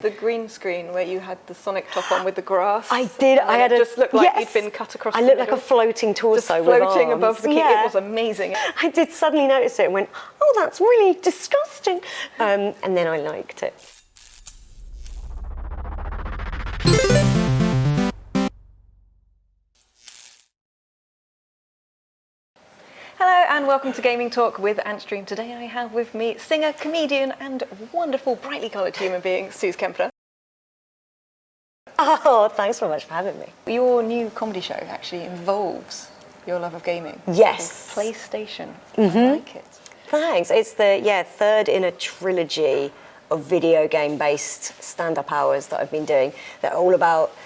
The green screen where you had the Sonic top on with the grass. I did. I had it just looked like you'd been cut across the middle. I looked like a floating torso just floating with arms. above the key. Yeah. It was amazing. I did suddenly notice it and went, oh, that's really disgusting. And then I liked it. Hello and welcome to Gaming Talk with Antstream. Today I have with me singer, comedian and wonderful, brightly coloured human being, Sooz Kempner. Oh, thanks so much for having me. Your new comedy show actually involves your love of gaming. Yes. PlayStation. I like it. Thanks. It's the third in a trilogy of video game-based stand-up hours that I've been doing. They're all about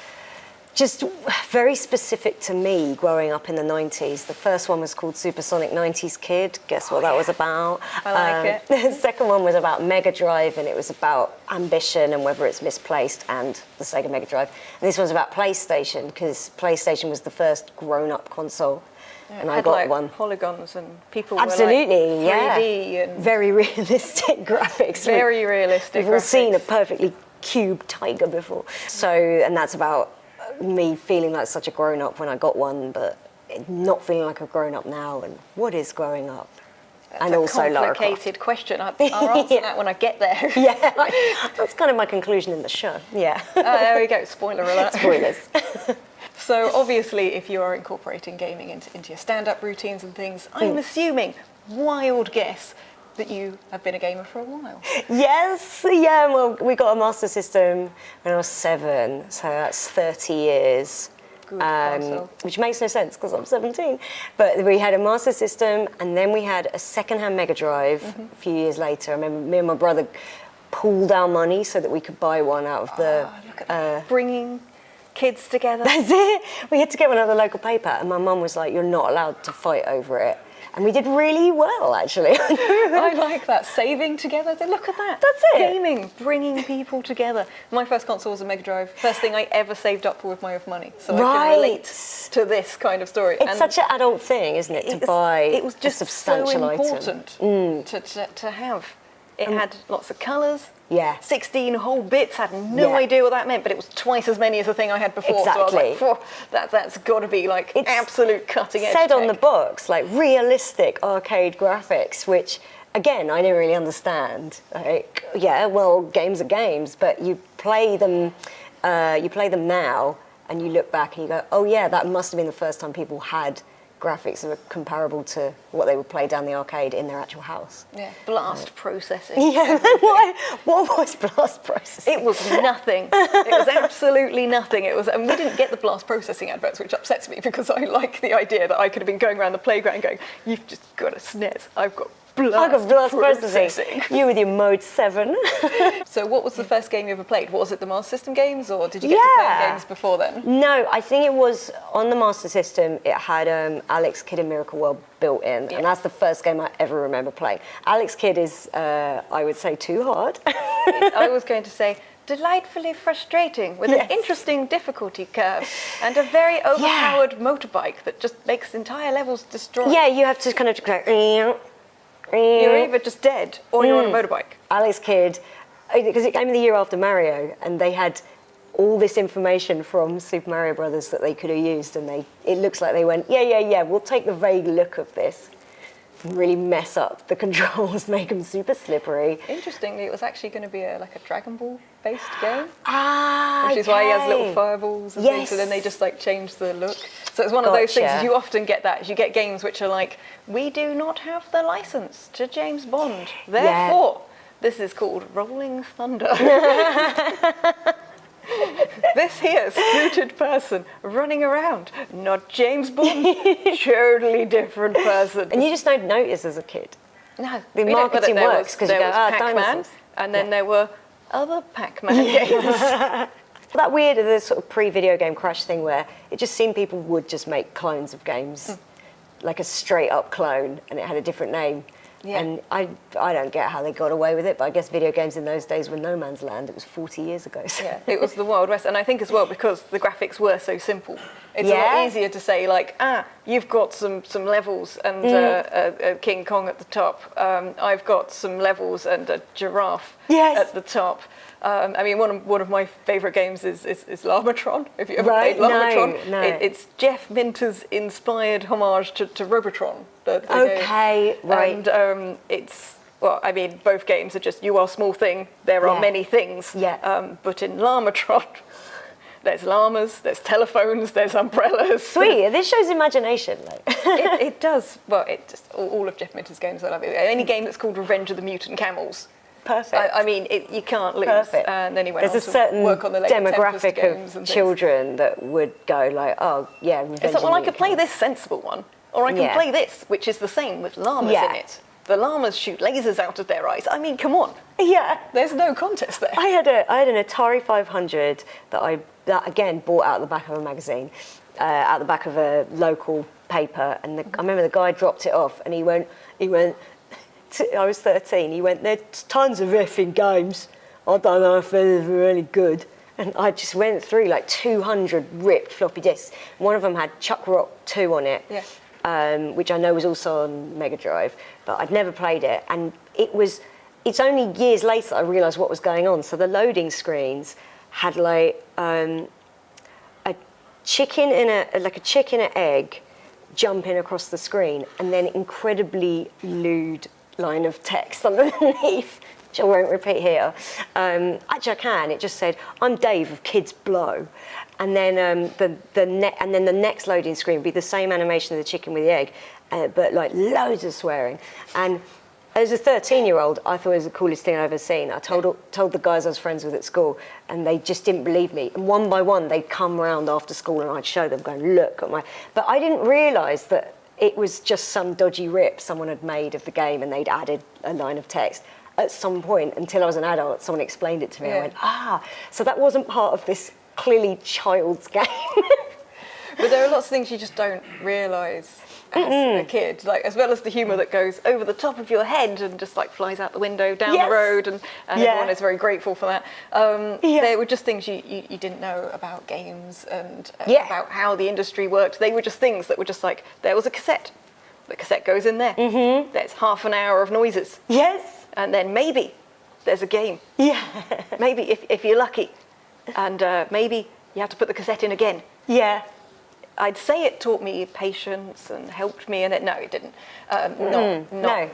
just very specific to me growing up in the 90s. The first one was called Supersonic 90s Kid. Guess what that was about? I like it. The second one was about Mega Drive, and it was about ambition and whether it's misplaced, and the Sega Mega Drive. And this one's about PlayStation, because PlayStation was the first grown-up console. Yeah, and I had got like one. Polygons and people Absolutely, were like 3D yeah. and very realistic graphics. very realistic. We've all seen a perfectly cube tiger before. So, and that's about me feeling like such a grown-up when I got one, but not feeling like a grown-up now. And what is growing up? That's and a also Lara Croft. complicated question. I'll answer that when I get there. Yeah, that's kind of my conclusion in the show. Yeah. There we go. Spoiler alert. Spoilers. So obviously, if you are incorporating gaming into your stand-up routines and things, I'm assuming, wild guess, that you have been a gamer for a while. Yes, yeah, well, we got a Master System when I was 7, so that's 30 years. Good which makes no sense because I'm 17. But we had a Master System, and then we had a second-hand Mega Drive a few years later. I remember me and my brother pooled our money so that we could buy one out of the... Look at that. Bringing kids together. That's it. We had to get one out of the local paper, and my mum was like, you're not allowed to fight over it. And we did really well, actually. I like that. Saving together. Look at that. That's it. Gaming, bringing people together. My first console was a Mega Drive. First thing I ever saved up for with my own money. So I can relate to this kind of story. It's such an adult thing, isn't it, to buy it was just a substantial so important to have. It had lots of colours. Yeah. 16 whole bits, had no idea what that meant, but it was twice as many as the thing I had before. Exactly. So I was like, that's got to be like absolute cutting edge. Said tech. on the box, like realistic arcade graphics, which again I didn't really understand. Like, yeah, well, games are games, but you play them now, and you look back and you go, oh yeah, that must have been the first time people had graphics that were comparable to what they would play down the arcade in their actual house. Yeah, blast processing. Yeah, what was blast processing? It was nothing. It was absolutely nothing. It was, and we didn't get the blast processing adverts, which upsets me because I like the idea that I could have been going around the playground going, "You've just got a SNES. I've got blast processing. You with your Mode 7. So what was the first game you ever played? Was it the Master System games, or did you get to play games before then? No, I think it was on the Master System. It had Alex Kidd in Miracle World built in, and that's the first game I ever remember playing. Alex Kidd is, I would say, too hard. I was going to say, delightfully frustrating, with an interesting difficulty curve and a very overpowered motorbike that just makes entire levels destroyed. Yeah, you have to kind of go... You're either just dead or you're on a motorbike. Alex Kidd, because it came the year after Mario, and they had all this information from Super Mario Brothers that they could have used, and it looks like they went, yeah, we'll take the vague look of this and really mess up the controls, make them super slippery. Interestingly, it was actually going to be like a Dragon Ball based game. Which is why he has little fireballs and things, and then they just like change the look. So it's one of those things, you often get that, you get games which are like, we do not have the license to James Bond, therefore this is called Rolling Thunder. This here suited person running around, not James Bond, totally different person. And you just don't notice as a kid. No. The marketing works because you go, Pac-Man, and then there were other Pac-Man games. That weird, the sort of pre-video game crash thing where it just seemed people would just make clones of games, like a straight-up clone, and it had a different name. Yeah. And I don't get how they got away with it, but I guess video games in those days were no man's land. It was 40 years ago. So. Yeah, it was the Wild West. And I think as well, because the graphics were so simple, it's a lot easier to say, like, you've got some levels and a King Kong at the top. I've got some levels and a giraffe at the top. I mean, one of my favourite games is Lamatron. Have you ever played Lamatron? No. It's Jeff Minter's inspired homage to Robotron. Okay, right. And it's, well, I mean, both games are just, you are small thing, there are many things. Yeah. But in Lamatron, there's llamas, there's telephones, there's umbrellas. Sweet, this shows imagination. Like. it does. Well, it just, all of Jeff Minter's games, I love it. Any game that's called Revenge of the Mutant Camels. Perfect. I mean, you can't lose. Perfect. And then he went There's on a certain to work on the Lego demographic games of and children that would go like, oh, yeah, Revenge it's like, well, of I the could play Mutant this sensible one, or I can play this, which is the same with llamas in it. The llamas shoot lasers out of their eyes. I mean, come on. Yeah. There's no contest there. I had an Atari 500 that again bought out the back of a magazine, out the back of a local paper, and I remember the guy dropped it off, and he went. I was 13. He went, there's tons of effing games. I don't know if they're really good. And I just went through like 200 ripped floppy disks. One of them had Chuck Rock 2 on it, which I know was also on Mega Drive, but I'd never played it. And it's only years later that I realised what was going on. So the loading screens had like a chicken and an egg jumping across the screen, and then incredibly lewd line of text underneath, which I won't repeat here. Actually, I can. It just said, "I'm Dave of Kids Blow," and then the next loading screen would be the same animation of the chicken with the egg, but like loads of swearing. And as a 13-year-old, I thought it was the coolest thing I'd ever seen. I told the guys I was friends with at school, and they just didn't believe me. And one by one, they'd come round after school, and I'd show them, going, "Look at my..." But I didn't realise that it was just some dodgy rip someone had made of the game, and they'd added a line of text. At some point, until I was an adult, someone explained it to me. I went, so that wasn't part of this clearly child's game. But there are lots of things you just don't realise as a kid, like as well as the humour that goes over the top of your head and just like flies out the window down the road, and everyone is very grateful for that. There were just things you didn't know about games and about how the industry worked. They were just things that were just like, there was a cassette. The cassette goes in there. Mm-hmm. There's half an hour of noises. Yes. And then maybe there's a game. Yeah. Maybe if you're lucky. And maybe you have to put the cassette in again. Yeah. I'd say it taught me patience and helped me, and no, it didn't.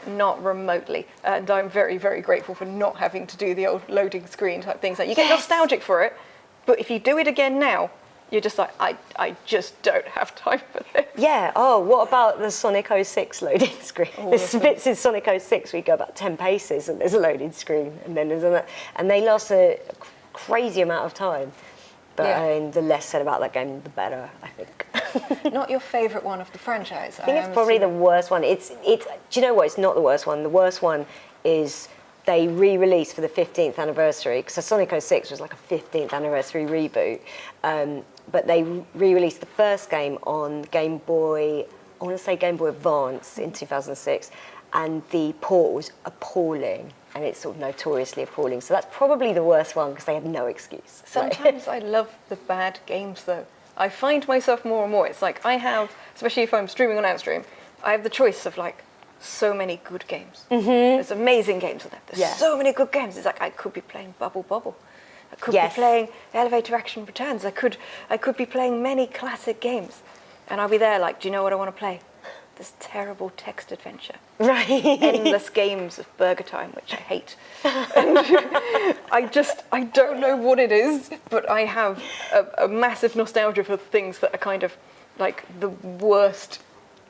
Not remotely. And I'm very, very grateful for not having to do the old loading screen type things. Like, you get nostalgic for it, but if you do it again now, you're just like, I just don't have time for this. Yeah. Oh, what about the Sonic 06 loading screen? There's bits in Sonic 06 where you go about 10 paces and there's a loading screen, and then there's another, and they last a crazy amount of time. But I mean, the less said about that game, the better, I think. Not your favourite one of the franchise. I think it's probably the worst one. Do you know what? It's not the worst one. The worst one is they re-released for the 15th anniversary, because Sonic 06 was like a 15th anniversary reboot. But they re-released the first game on Game Boy, I want to say Game Boy Advance in 2006, and the port was appalling. And it's sort of notoriously appalling. So that's probably the worst one, because they had no excuse. Sometimes I love the bad games, though. I find myself more and more, it's like I have, especially if I'm streaming on Antstream, I have the choice of like so many good games. Mm-hmm. There's amazing games on there. There's so many good games. It's like I could be playing Bubble Bobble. I could be playing Elevator Action Returns. I could be playing many classic games. And I'll be there like, do you know what I want to play? This terrible text adventure. Right. Endless games of Burger Time, which I hate. And I don't know what it is, but I have a massive nostalgia for things that are kind of like the worst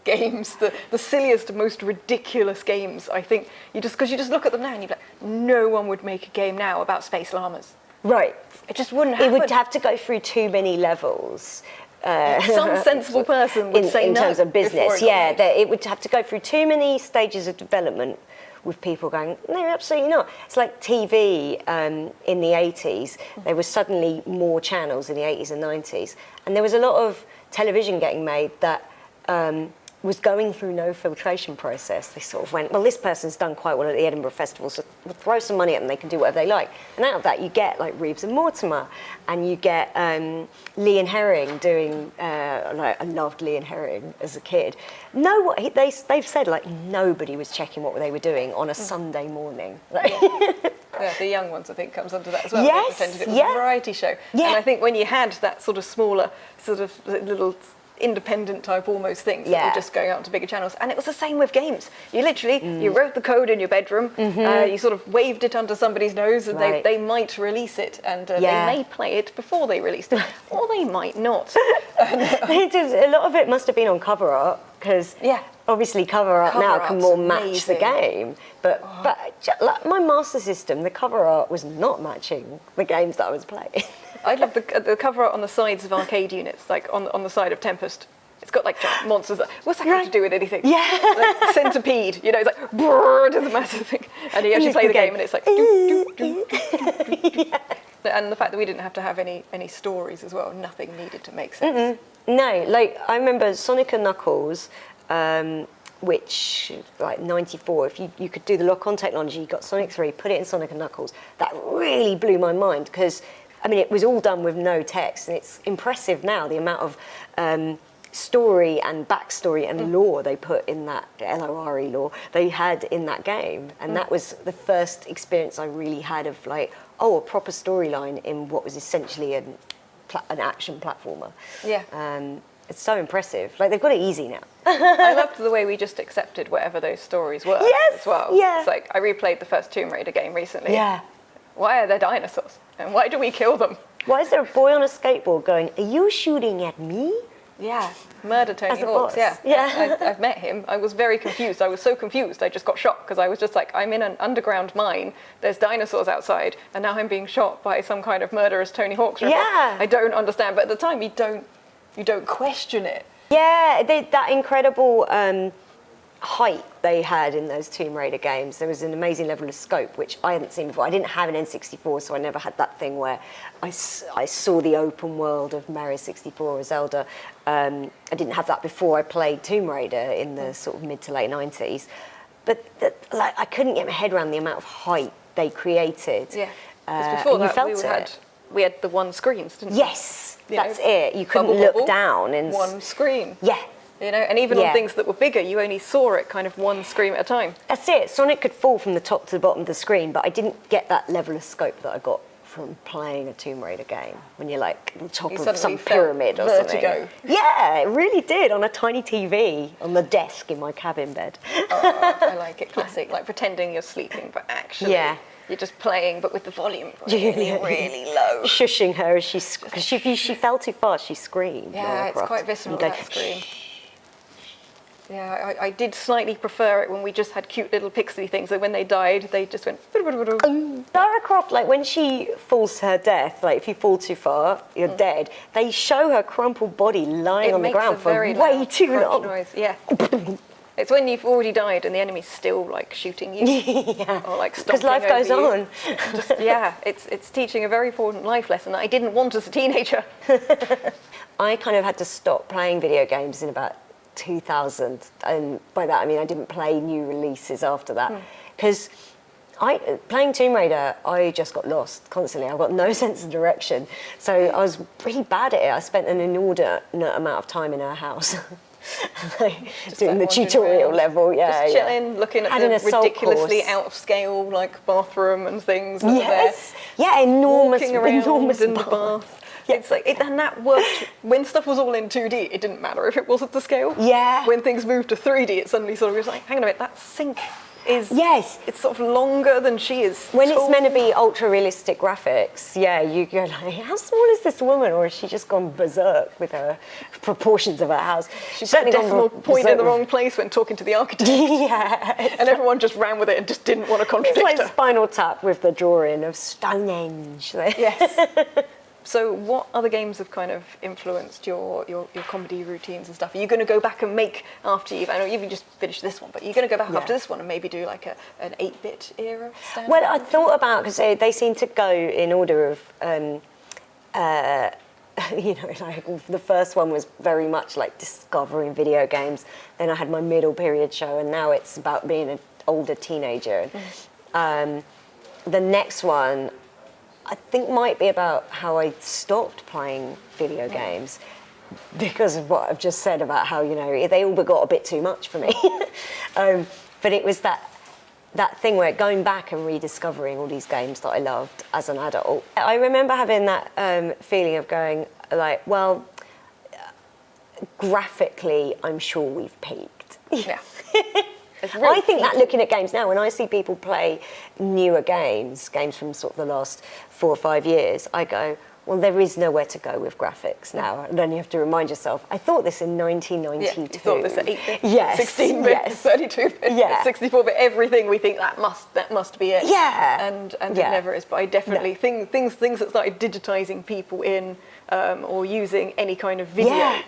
games, the silliest, most ridiculous games. I think because you just look at them now and you're like, no one would make a game now about space llamas. Right. It just wouldn't happen. It would have to go through too many levels. Some sensible person would say in no. In terms of business, it would have to go through too many stages of development with people going, no, absolutely not. It's like TV in the 80s. There was suddenly more channels in the 80s and 90s. And there was a lot of television getting made that was going through no filtration process. They sort of went, well, this person's done quite well at the Edinburgh Festival, so we'll throw some money at them, they can do whatever they like. And out of that, you get like Reeves and Mortimer, and you get Lee and Herring doing, I loved Lee and Herring as a kid. They've said like nobody was checking what they were doing on a Sunday morning. Yeah, the young ones, I think, comes under that as well. Yes, They pretended it was a variety show. Yeah. And I think when you had that sort of smaller, sort of little independent type almost things that were just going out to bigger channels, and it was the same with games. You literally you wrote the code in your bedroom, you sort of waved it under somebody's nose, and they might release it, and they may play it before they released it, or they might not. A lot of it must have been on cover art, because obviously cover art now can more match the game, but like my Master System, the cover art was not matching the games that I was playing. I love the cover art on the sides of arcade units, like on the side of Tempest. It's got like giant monsters. What's that got to do with anything? Yeah. Like Centipede, you know, it's like, brrr, it doesn't matter. And you actually play the game and it's like, doo, doo, doo, doo. And the fact that we didn't have to have any stories as well, nothing needed to make sense. No, like I remember Sonic and Knuckles, which, like 94, if you could do the lock-on technology, you got Sonic 3, put it in Sonic and Knuckles. That really blew my mind, because I mean, it was all done with no text, and it's impressive now, the amount of story and backstory and lore they put in that, L-O-R-E lore, they had in that game. And that was the first experience I really had of like, a proper storyline in what was essentially an action platformer. Yeah. It's so impressive. Like, they've got it easy now. I loved the way we just accepted whatever those stories were as well. Yeah. It's like, I replayed the first Tomb Raider game recently. Yeah. Why are there dinosaurs? And why do we kill them? Why is there a boy on a skateboard going, are you shooting at me? Yeah, murder Tony Hawk's, yeah. I've met him. I was very confused. I was so confused, I just got shot, because I was just like, I'm in an underground mine, there's dinosaurs outside, and now I'm being shot by some kind of murderous Tony Hawk's robot. Yeah. I don't understand, but at the time, you don't question it. Yeah, that incredible height they had in those Tomb Raider games. There was an amazing level of scope, which I hadn't seen before. I didn't have an N64, so I never had that thing where I saw the open world of Mario 64 or Zelda. I didn't have that before I played Tomb Raider in the sort of mid to late 90s. But I couldn't get my head around the amount of height they created. Yeah, because before that we had the one screens, didn't we? Yes, that's it. You couldn't look down. One screen. Yeah. You know, and even on things that were bigger, you only saw it kind of one screen at a time. That's it. Sonic could fall from the top to the bottom of the screen, but I didn't get that level of scope that I got from playing a Tomb Raider game, when you're like on top of some pyramid or something. Vertigo. Yeah, it really did, on a tiny TV on the desk in my cabin bed. Oh, I like it. Classic, like pretending you're sleeping, but actually you're just playing, but with the volume really, really low. Shushing her as because if she fell too fast, she screamed. Yeah, it's quite visceral, that scream. Yeah, I did slightly prefer it when we just had cute little pixely things, that when they died, they just went... Lara Croft, like when she falls to her death, like if you fall too far, you're dead, they show her crumpled body lying on the ground for way too long. Noise. Yeah. It's when you've already died and the enemy's still like shooting you. Or like stomping over you. Because life goes on. It's teaching a very important life lesson that I didn't want as a teenager. I kind of had to stop playing video games in about 2000, and by that I mean I didn't play new releases after that, because playing Tomb Raider, I just got lost constantly. I've got no sense of direction, so I was really bad at it. I spent an inordinate amount of time in her house. Doing the tutorial level, just chilling, looking at the ridiculously out of scale like bathroom and things. Yes, enormous in the bath. Yeah. It's like, and that worked when stuff was all in 2D. It didn't matter if it wasn't the scale. Yeah. When things moved to 3D, it suddenly sort of was like, hang on a minute, that sink is... Yes. It's sort of longer than she is. When it's meant to be ultra-realistic graphics, you go like, how small is this woman? Or has she just gone berserk with her proportions of her house? She's certainly got a decimal point in the wrong place when talking to the architect. And everyone just ran with it and just didn't want to contradict her. It's like Spinal Tap with the drawing of Stonehenge. Yes. So what other games have kind of influenced your comedy routines and stuff? Are you going to go back and make after I know you've just finished this one, but you're going to go back after this one and maybe do like an 8-bit era standard? Well, I thought about, because they seem to go in order of you know, like the first one was very much like discovering video games. Then I had my middle period show, and now it's about being an older teenager. The next one, I think, might be about how I stopped playing video games because of what I've just said about how, you know, they all got a bit too much for me. But it was that thing where going back and rediscovering all these games that I loved as an adult. I remember having that feeling of going like, well, graphically, I'm sure we've peaked. Yeah. I think that looking at games now, when I see people play newer games from sort of the last 4 or 5 years, I go, well, there is nowhere to go with graphics now. And then you have to remind yourself, I thought this in 1992. Yeah, you thought this at 8-bit, yes, 16-bit, yes. 32-bit, Yeah. 64-bit, everything we think that must be it. Yeah. And it never is. But I definitely think things that started digitizing people in or using any kind of video. Yeah.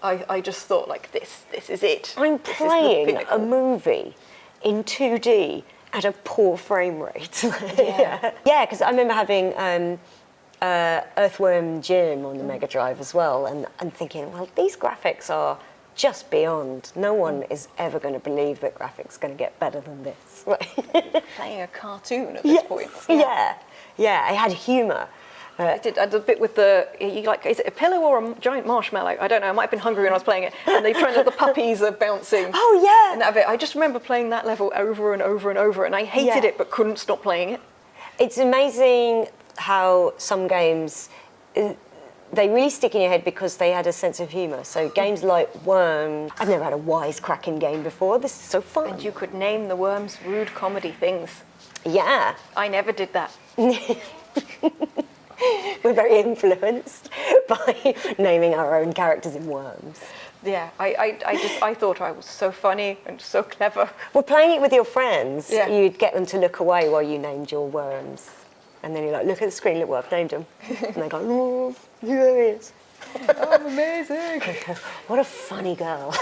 I just thought, like, this is it. I'm This is the playing pinnacle. a movie in 2D at a poor frame rate. Yeah, because I remember having Earthworm Jim on the Mega Drive as well, and thinking, well, these graphics are just beyond. No one is ever going to believe that graphics are going to get better than this. Playing a cartoon at this point. Yeah, it had humour. I did a bit with is it a pillow or a giant marshmallow? I don't know, I might have been hungry when I was playing it. And they the puppies are bouncing. Oh, yeah. And that bit, I just remember playing that level over and over and over, and I hated it but couldn't stop playing it. It's amazing how some games, they really stick in your head because they had a sense of humour. So games like Worms, I've never had a wisecracking game before. This is so fun. And you could name the worms rude comedy things. Yeah. I never did that. We're very influenced by naming our own characters in Worms. Yeah, I thought I was so funny and so clever. Well, playing it with your friends, Yeah. you'd get them to look away while you named your worms. And then you're like, look at the screen, look what I've named them. And they go, oh, yes. I'm amazing. What a funny girl.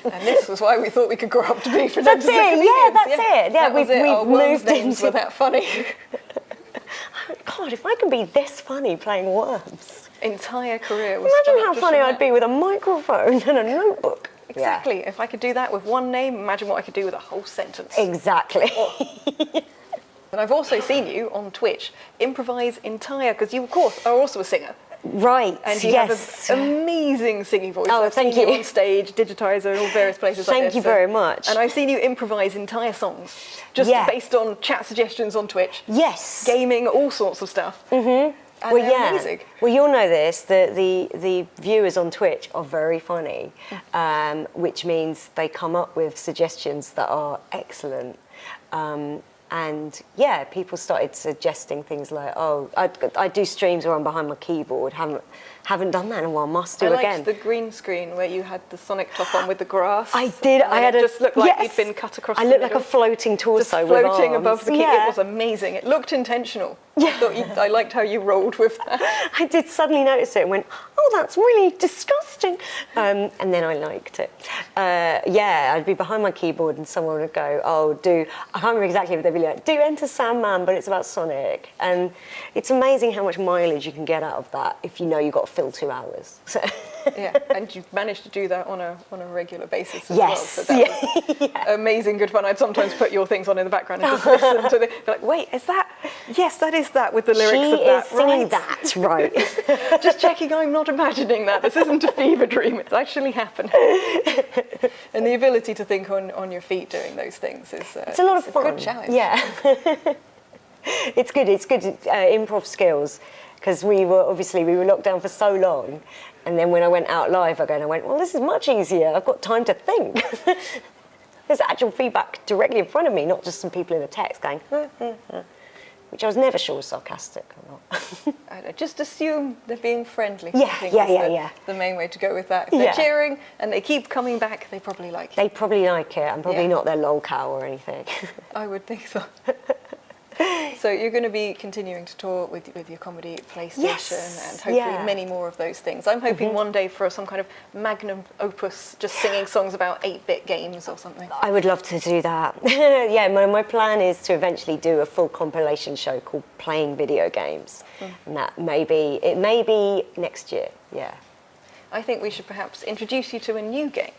And this was why we thought we could grow up to be presenters. That's it, and yeah, comedians. that's it. Yeah, that was it. we've Our worms moved names into... were that funny. God, if I can be this funny playing Worms. Entire career was Imagine how just funny from I'd that. be with a microphone and a notebook. Exactly. If I could do that with one name, imagine what I could do with a whole sentence. Exactly. And I've also seen you on Twitch improvise entire, because you, of course, are also a singer. Right, And you have an amazing singing voice. Oh, I've thank seen you. on stage, digitizer, all various places like Thank this. you very much. And I've seen you improvise entire songs, just based on chat suggestions on Twitch. Yes. Gaming, all sorts of stuff. Mm-hmm. And they're amazing. Well, you'll know this, the viewers on Twitch are very funny, which means they come up with suggestions that are excellent. And yeah, people started suggesting things like, oh, I do streams where I'm behind my keyboard. Haven't done that in a while. Must do I liked again. the green screen where you had the Sonic top on with the grass. I did. And I had it just looked like you'd been cut across. I the looked like middle. a floating torso Just with floating arms. above the key. Yeah. It was amazing. It looked intentional. I liked how you rolled with that. I did suddenly notice it and went, oh, that's really disgusting. And then I liked it. I'd be behind my keyboard and someone would go, oh, I can't remember exactly, but they'd be like, do Enter Sandman, but it's about Sonic. And it's amazing how much mileage you can get out of that if you know you've got to fill 2 hours. So. Yeah, and you've managed to do that on a regular basis as well. Yes. So that was amazing good fun. I'd sometimes put your things on in the background and just listen to be like, wait, is that? Yes, that is that with the lyrics of that. She is singing that, right. Just checking I'm not imagining that. This isn't a fever dream. It's actually happened. And the ability to think on your feet doing those things is it's a lot of fun. A good challenge. Yeah. It's good improv skills, because we were locked down for so long, and then when I went out live I went, well, this is much easier. I've got time to think. There's actual feedback directly in front of me, not just some people in a text going, which I was never sure was sarcastic or not. I don't, just assume they're being friendly. Yeah, I think yeah. is the main way to go with that. If they're cheering and they keep coming back, they probably like it. They probably like it, and probably not their lol cow or anything. I would think so. So you're going to be continuing to tour with your comedy PlayStation and hopefully many more of those things. I'm hoping one day for some kind of magnum opus, just singing songs about 8-bit games or something. I would love to do that. Yeah, my plan is to eventually do a full compilation show called Playing Video Games. And that may be next year, yeah. I think we should perhaps introduce you to a new game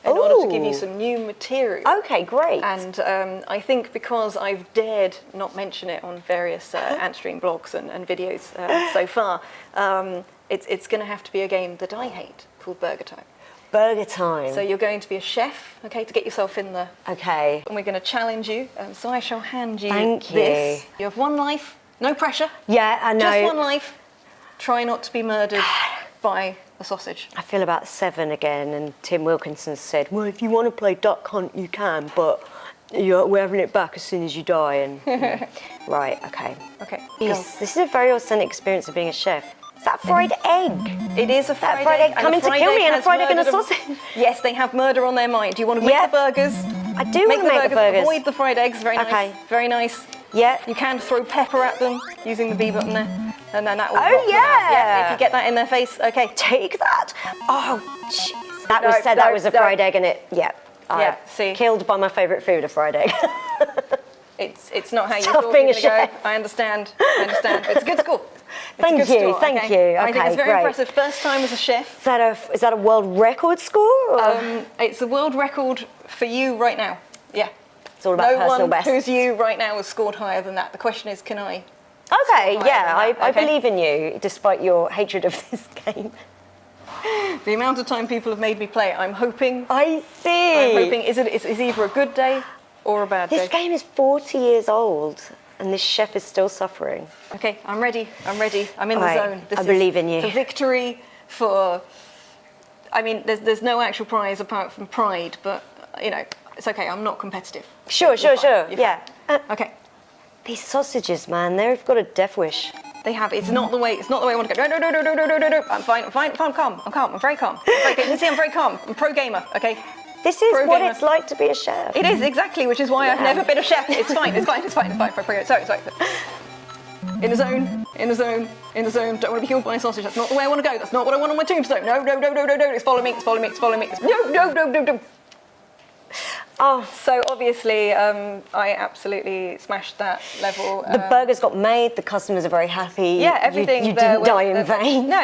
in order to give you some new material. Okay, great. And I think because I've dared not mention it on various Antstream blogs and videos so far, it's going to have to be a game that I hate called Burger Time. Burger Time. So you're going to be a chef, okay, to get yourself in the... Okay. And we're going to challenge you. So I shall hand you Thank this. you. You have one life, no pressure. Yeah, I know. Just one life. Try not to be murdered by a sausage. I feel about 7 again, and Tim Wilkinson said, well, if you want to play Duck Hunt, you can, but we're having it back as soon as you die. And right, okay. Okay. Yes, this is a very authentic experience of being a chef. Is that fried egg? It is a fried egg. Coming to kill me, and a fried egg and a sausage. Yes, they have murder on their mind. Do you want to make the burgers? I do want to make the burgers. Avoid the fried eggs. Very nice. Okay. Very nice. Yeah. You can throw pepper at them using the B button there. And then that will Oh, knock them out. yeah. If you get that in their face, okay. Take that. Oh, jeez. That was a fried egg, and see. Killed by my favourite food, a fried egg. It's not how you Stop thought being it was a going to chef. go. I understand. It's a good school. Thank you. I think it's very great. impressive. First time as a chef. Is that a world record score? Or? It's a world record for you right now. Yeah. It's all about personal best. No one who's you right now has scored higher than that. The question is, can I? Okay, yeah, I Okay. believe in you, despite your hatred of this game. The amount of time people have made me play it, I'm hoping. I see. I'm hoping it's either a good day or a bad day. This game is 40 years old, and this chef is still suffering. Okay, I'm ready. I'm in the zone. I believe in you. For victory, I mean, there's no actual prize apart from pride, but, it's okay. I'm not competitive. Sure. Yeah. Okay. These sausages, man, they've got a death wish. They have. It's not the way I want to go. No. I'm fine. I'm calm. I'm very calm. You can see I'm very calm. I'm pro gamer, okay? This is what it's like to be a chef. It is, exactly, which is why I've never been a chef. It's fine. Sorry. In the zone. Don't want to be killed by a sausage. That's not the way I want to go. That's not what I want on my tombstone. No. It's following me. No. Oh, so obviously, I absolutely smashed that level. The burgers got made. The customers are very happy. Yeah, everything. You didn't die in vain. No.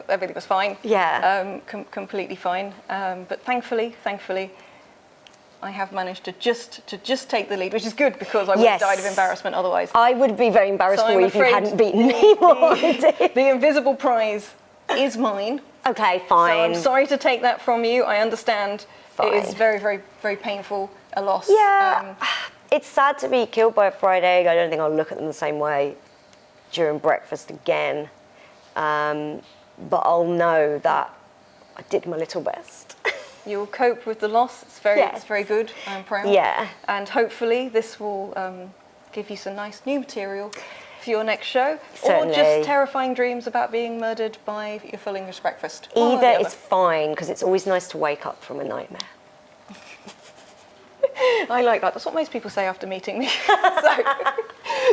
Everything was fine. Yeah. Completely fine. But thankfully, I have managed to just take the lead, which is good because I would have died of embarrassment otherwise. I would be very embarrassed for you if you hadn't beaten me. The invisible prize is mine. Okay, fine. So I'm sorry to take that from you. I understand. Fine. It is very, very, very painful, a loss. Yeah, it's sad to be killed by a fried egg. I don't think I'll look at them the same way during breakfast again. But I'll know that I did my little best. You'll cope with the loss. It's very good. I'm proud. Yeah. And hopefully this will give you some nice new material for your next show. Certainly. Or just terrifying dreams about being murdered by your full English breakfast. Either is fine, because it's always nice to wake up from a nightmare. I like that. That's what most people say after meeting me. So,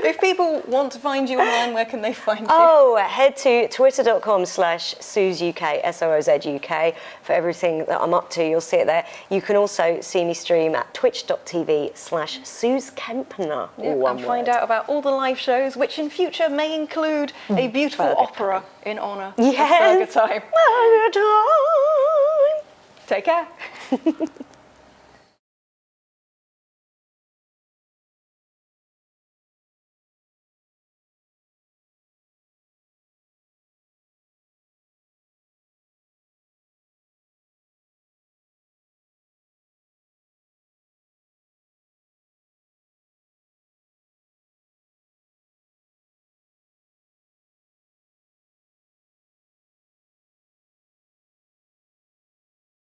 if people want to find you online, where can they find you? Oh, head to twitter.com/SoozUK, SOOZ UK, for everything that I'm up to. You'll see it there. You can also see me stream at twitch.tv/Sooz Kempner. And find out about all the live shows, which in future may include a beautiful opera in honour of Burger Time. Burger Time. Take care.